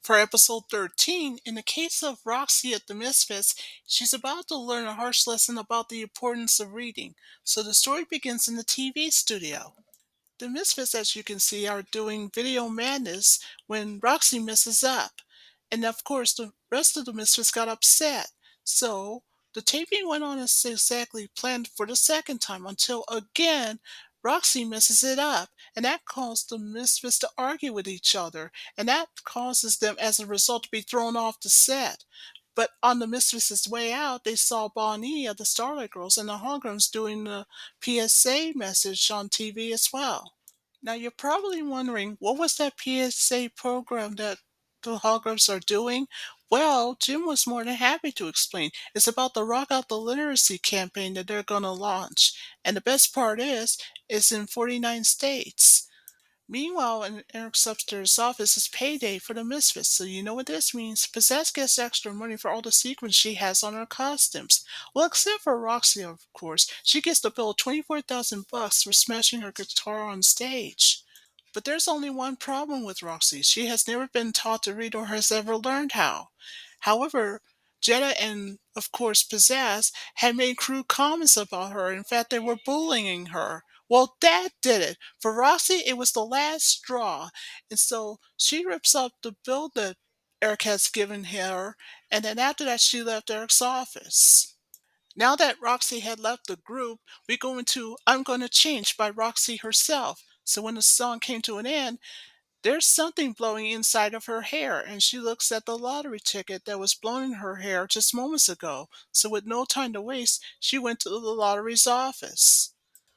For episode 13, in the case of Roxy at the Misfits, she's about to learn a harsh lesson about the importance of reading. So the story begins in the TV studio. The Misfits, as you can see, are doing video madness when Roxy messes up. And of course, the rest of the Misfits got upset. So the taping went on as exactly planned for the second time until again Roxy messes it up. And that caused the Misfits to argue with each other. And that causes them, as a result, to be thrown off the set. But on the Misfits' way out, they saw Bonnie of the Starlight Girls and the Holograms doing the PSA message on TV as well. Now you're probably wondering, what was that PSA program that the Holograms are doing? Well, Jim was more than happy to explain. It's about the Rock Out the Literacy campaign that they're going to launch. And the best part is, it's in 49 states. Meanwhile, in Eric's upstairs office, it's payday for the Misfits, so you know what this means. Possess gets extra money for all the sequins she has on her costumes. Well, except for Roxy, of course. She gets the bill of 24,000 bucks for smashing her guitar on stage. But there's only one problem with Roxy. She has never been taught to read or has ever learned how. However, Jetta and, of course, Pizzazz had made crude comments about her. In fact, they were bullying her. Well, that did it. For Roxy, it was the last straw. And so she rips up the bill that Eric has given her, and then after that, she left Eric's office. Now that Roxy had left the group, we go into I'm Gonna Change by Roxy herself. So when the song came to an end, there's something blowing inside of her hair, and she looks at the lottery ticket that was blown in her hair just moments ago. So with no time to waste, she went to the lottery's office.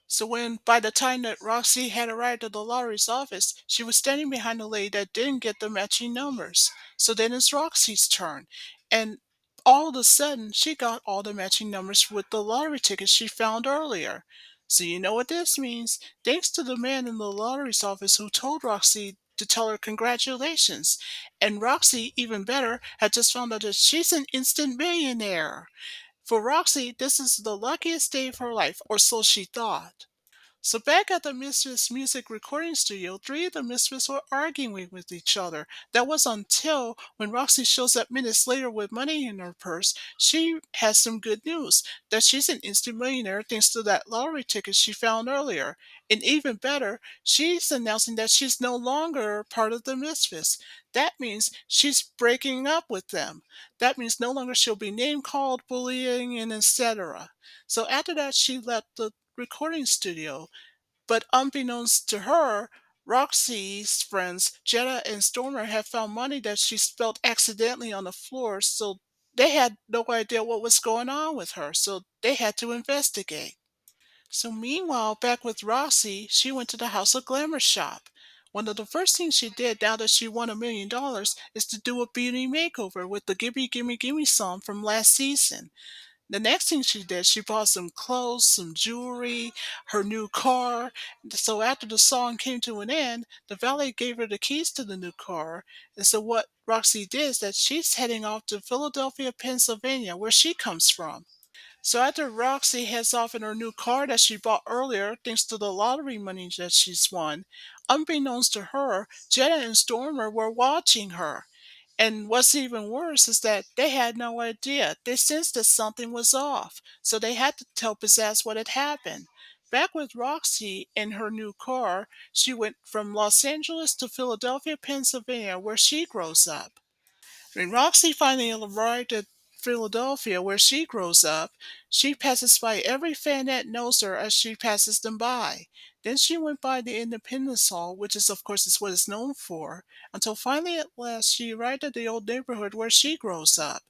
So when, by the time that Roxy had arrived at the lottery's office, she was standing behind a lady that didn't get the matching numbers. So then it's Roxy's turn. And all of a sudden, she got all the matching numbers with the lottery tickets she found earlier. So you know what this means. Thanks to the man in the lottery's office who told Roxy to tell her congratulations. And Roxy, even better, had just found out that she's an instant millionaire. For Roxy, this is the luckiest day of her life, or so she thought. So back at the Misfits Music Recording Studio, three of the Misfits were arguing with each other. That was until when Roxy shows up minutes later with money in her purse, she has some good news, that she's an instant millionaire thanks to that lottery ticket she found earlier. And even better, she's announcing that she's no longer part of the Misfits. That means she's breaking up with them. That means no longer she'll be name called, bullying, and etc. So after that, she left the recording studio. But unbeknownst to her, Roxy's friends, Jetta and Stormer, have found money that she spilled accidentally on the floor, so they had no idea what was going on with her, so they had to investigate. So meanwhile, back with Roxy, she went to the House of Glamour shop. One of the first things she did now that she won $1 million is to do a beauty makeover with the Gimme Gimme Gimme song from last season. The next thing she did, she bought some clothes, some jewelry, her new car. So after the song came to an end, the valet gave her the keys to the new car. And so what Roxy did is that she's heading off to Philadelphia, Pennsylvania, where she comes from. So after Roxy heads off in her new car that she bought earlier, thanks to the lottery money that she's won, unbeknownst to her, Jenna and Stormer were watching her. And what's even worse is that they had no idea. They sensed that something was off, so they had to tell Pizzazz what had happened. Back with Roxy in her new car, she went from Los Angeles to Philadelphia, Pennsylvania, where she grows up. When Roxy finally arrived at Philadelphia, where she grows up, she passes by every fan that knows her as she passes them by. Then she went by the Independence Hall, which is, of course, is what it's known for, until finally at last she arrived at the old neighborhood where she grows up,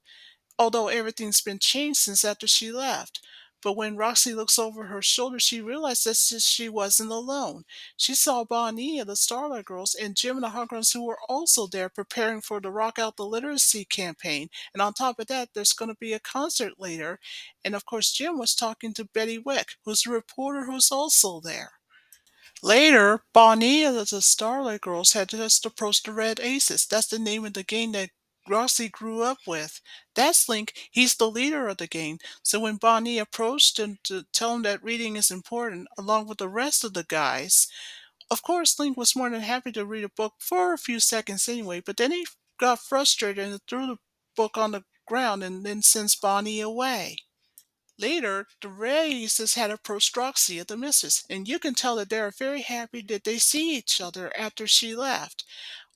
although everything's been changed since after she left. But when Roxy looks over her shoulder, she realizes that she wasn't alone. She saw Bonnie and the Starlight Girls and Jim and the Hawkins who were also there preparing for the Rock Out the Literacy campaign. And on top of that, there's going to be a concert later. And of course, Jim was talking to Betty Wick, who's a reporter who's also there. Later, Bonnie and the Starlight Girls had just approached the Red Aces. That's the name of the gang that Roxy grew up with. That's Link. He's the leader of the gang. So when Bonnie approached him to tell him that reading is important, along with the rest of the guys, of course Link was more than happy to read a book for a few seconds anyway, but then he got frustrated and threw the book on the ground and then sends Bonnie away. Later, the Races had approached Roxy at the Misses, and you can tell that they are very happy that they see each other after she left.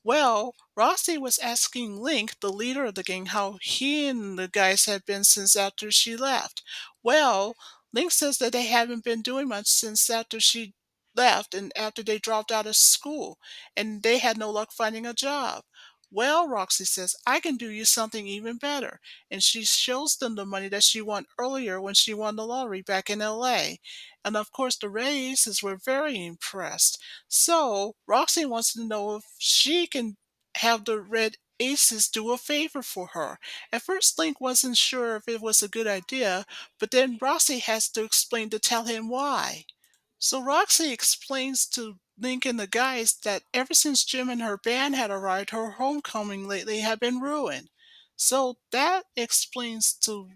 Well, Roxy was asking Link, the leader of the gang, how he and the guys had been since after she left. Well, Link says that they haven't been doing much since after she left and after they dropped out of school, and they had no luck finding a job. Well, Roxy says, I can do you something even better. And she shows them the money that she won earlier when she won the lottery back in LA. And of course, the Races were very impressed. So, Roxy wants to know if she can have the Red Aces do a favor for her. At first, Link wasn't sure if it was a good idea, but then Roxy has to explain to tell him why. So Roxy explains to Link and the guys that ever since Jim and her band had arrived, her homecoming lately had been ruined. So that explains to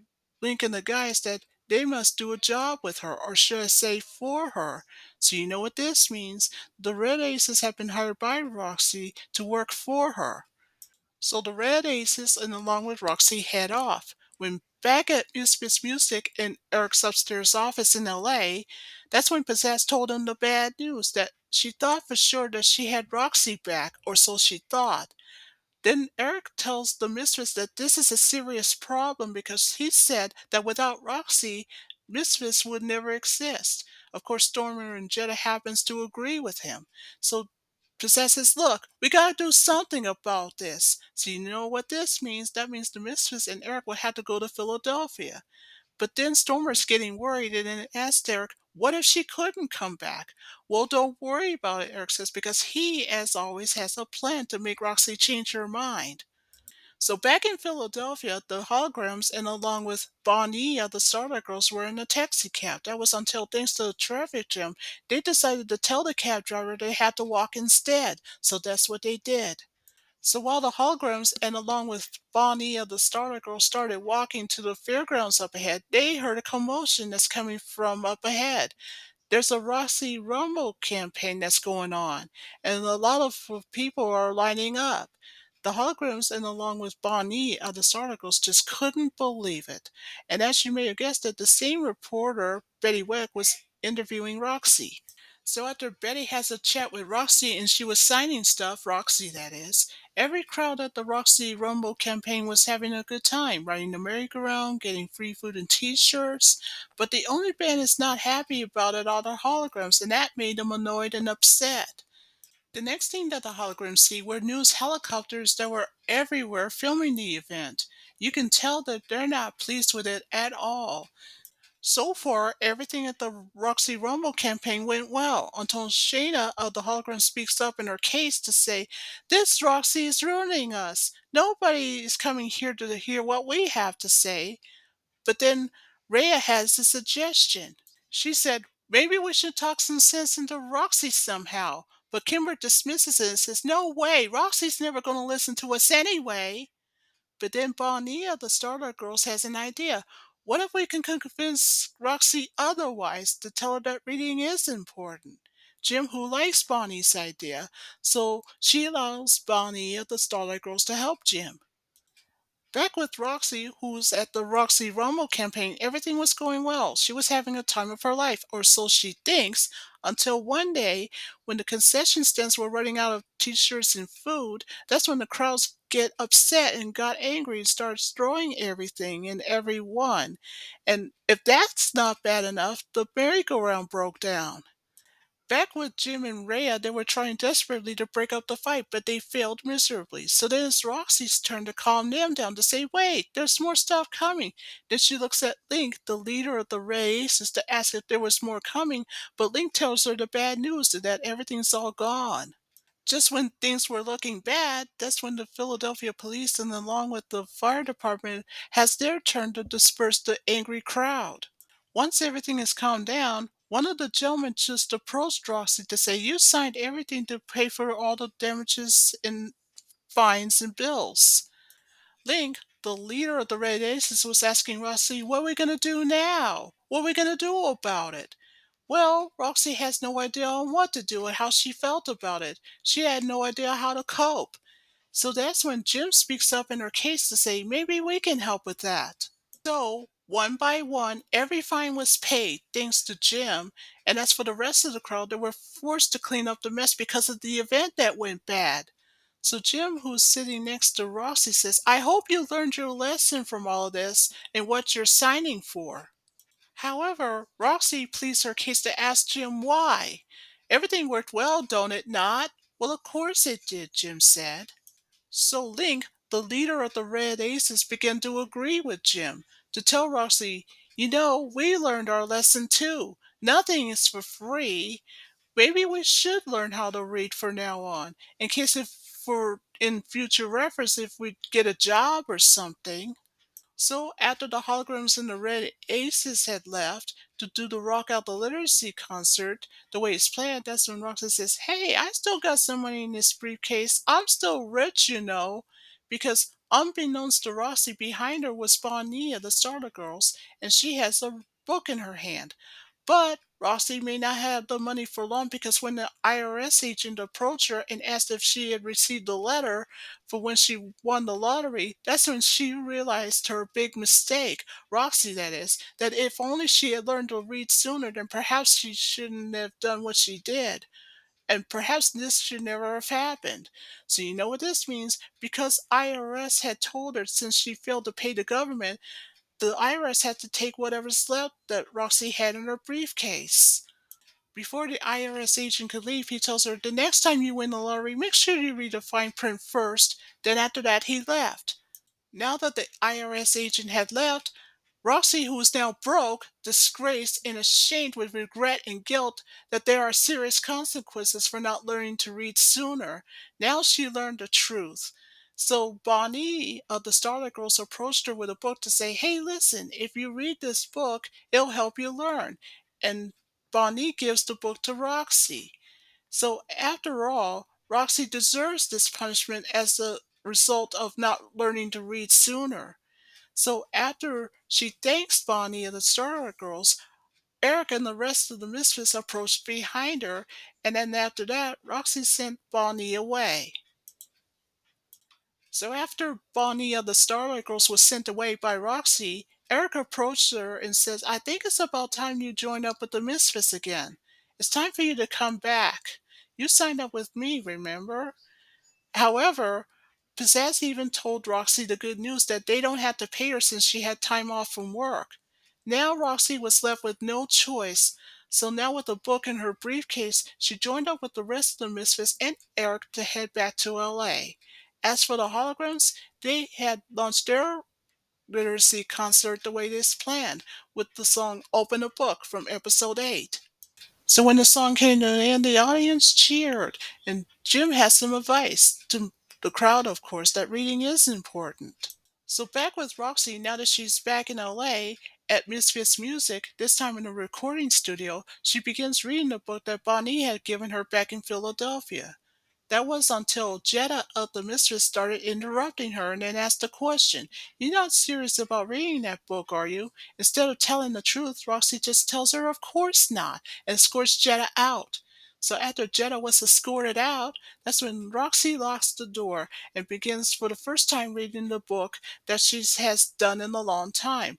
Link and the guys that they must do a job with her, or should I say for her. So you know what this means. The Red Aces have been hired by Roxy to work for her. So the Red Aces and along with Roxy head off. When back at Misfits Music in Eric's upstairs office in LA, that's when Pizzazz told him the bad news that she thought for sure that she had Roxy back, or so she thought. Then Eric tells the mistress that this is a serious problem because he said that without Roxy, Misfits would never exist. Of course, Stormer and Jetta happens to agree with him. So Pizzazz says, look, we gotta do something about this. So you know what this means? That means the Misfits and Eric will have to go to Philadelphia. But then Stormer's getting worried and then asks Eric, what if she couldn't come back? Well, don't worry about it, Eric says, because he, as always, has a plan to make Roxy change her mind. So back in Philadelphia, the holograms and along with Bonnie, the Starlight Girls, were in a taxi cab. That was until, thanks to the traffic jam, they decided to tell the cab driver they had to walk instead. So that's what they did. So while the holograms and along with Bonnie of the Starlight Girl started walking to the fairgrounds up ahead, they heard a commotion that's coming from up ahead. There's a Roxy Rumble campaign that's going on, and a lot of people are lining up. The holograms and along with Bonnie of the Starlight Girls just couldn't believe it. And as you may have guessed it, the same reporter, Betty Weck, was interviewing Roxy. So after Betty has a chat with Roxy and she was signing stuff, Roxy that is, every crowd at the Roxy Rumble campaign was having a good time, riding the merry-go-round, getting free food and t-shirts. But the only band is not happy about it are the holograms, and that made them annoyed and upset. The next thing that the holograms see were news helicopters that were everywhere filming the event. You can tell that they're not pleased with it at all. So far, everything at the Roxy Rumble campaign went well until Shayna of the hologram speaks up in her case to say, this Roxy is ruining us. Nobody is coming here to hear what we have to say. But then Rhea has a suggestion. She said, maybe we should talk some sense into Roxy somehow. But Kimber dismisses it and says, no way, Roxy's never going to listen to us anyway. But then Bonnie, the Starlight Girls, has an idea. What if we can convince Roxy otherwise to tell her that reading is important? Jim, who likes Bonnie's idea, so she allows Bonnie, the Starlight Girls, to help Jim. Back with Roxy, who's at the Roxy Rumble campaign, everything was going well. She was having a time of her life, or so she thinks, until one day, when the concession stands were running out of t-shirts and food, that's when the crowds get upset and got angry and starts throwing everything and everyone. And if that's not bad enough, the merry-go-round broke down. Back with Jim and Rhea, they were trying desperately to break up the fight, but they failed miserably. So then it's Roxy's turn to calm them down, to say, wait, there's more stuff coming. Then she looks at Link, the leader of the Races, to ask if there was more coming, but Link tells her the bad news, that everything's all gone. Just when things were looking bad, that's when the Philadelphia police and along with the fire department has their turn to disperse the angry crowd. Once everything is calmed down, one of the gentlemen just approached Roxy to say, you signed everything to pay for all the damages and fines and bills. Link, the leader of the Red Aces, was asking Roxy, what are we going to do now? What are we going to do about it? Well, Roxy has no idea on what to do and how she felt about it. She had no idea how to cope. So that's when Jim speaks up in her case to say, maybe we can help with that. So, one by one, every fine was paid, thanks to Jim. And as for the rest of the crowd, they were forced to clean up the mess because of the event that went bad. So, Jim, who's sitting next to Roxy, says, I hope you learned your lesson from all of this and what you're signing for. However, Roxy pleads her case to ask Jim why. Everything worked well, don't it not? Well, of course it did, Jim said. So Link, the leader of the Red Aces, began to agree with Jim, to tell Roxy, we learned our lesson too. Nothing is for free. Maybe we should learn how to read from now on, in case if for in future reference if we get a job or something. So after the holograms and the Red Aces had left to do the Rock Out the Literacy concert the way it's planned, that's when Roxy says, Hey, I still got some money in this briefcase. I'm still rich. Because unbeknownst to Roxy, behind her was Bonilla, the Starter Girls, and she has a book in her hand. But Roxy may not have the money for long because when the IRS agent approached her and asked if she had received the letter for when she won the lottery, that's when she realized her big mistake, Roxy that is, that if only she had learned to read sooner, then perhaps she shouldn't have done what she did. And perhaps this should never have happened. So you know what this means? Because IRS had told her since she failed to pay the government, the IRS had to take whatever's left that Roxy had in her briefcase. Before the IRS agent could leave, he tells her, The next time you win the lottery, make sure you read the fine print first. Then after that, he left. Now that the IRS agent had left, Roxy, who was now broke, disgraced, and ashamed with regret and guilt that there are serious consequences for not learning to read sooner, now she learned the truth. So Bonnie of the Starlight Girls approached her with a book to say, Hey, listen, if you read this book, it'll help you learn. And Bonnie gives the book to Roxy. So after all, Roxy deserves this punishment as a result of not learning to read sooner. So after she thanks Bonnie and the Starlight Girls, Eric and the rest of the Misfits approached behind her, and then after that, Roxy sent Bonnie away. So after Bonnie and the Starlight Girls was sent away by Roxy, Eric approached her and says, I think it's about time you joined up with the Misfits again. It's time for you to come back. You signed up with me, remember? However, Pizzazz even told Roxy the good news that they don't have to pay her since she had time off from work. Now Roxy was left with no choice, so now with a book in her briefcase, she joined up with the rest of the Misfits and Eric to head back to LA. As for the holograms, they had launched their literacy concert the way they planned, with the song Open a Book from episode 8. So when the song came to an end, the audience cheered, and Jim had some advice to the crowd, of course, that reading is important. So back with Roxy, now that she's back in LA at Misfits Music, this time in a recording studio, she begins reading the book that Bonnie had given her back in Philadelphia. That was until Jetta of the Mistress started interrupting her and then asked a question. You're not serious about reading that book, are you? Instead of telling the truth, Roxy just tells her of course not and escorts Jetta out. So after Jetta was escorted out, that's when Roxy locks the door and begins for the first time reading the book that she has done in a long time.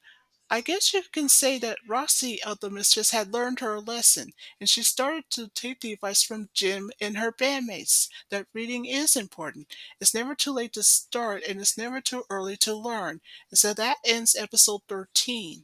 I guess you can say that Roxy of the Mistress had learned her lesson, and she started to take the advice from Jim and her bandmates that reading is important. It's never too late to start, and it's never too early to learn. And so that ends episode 13.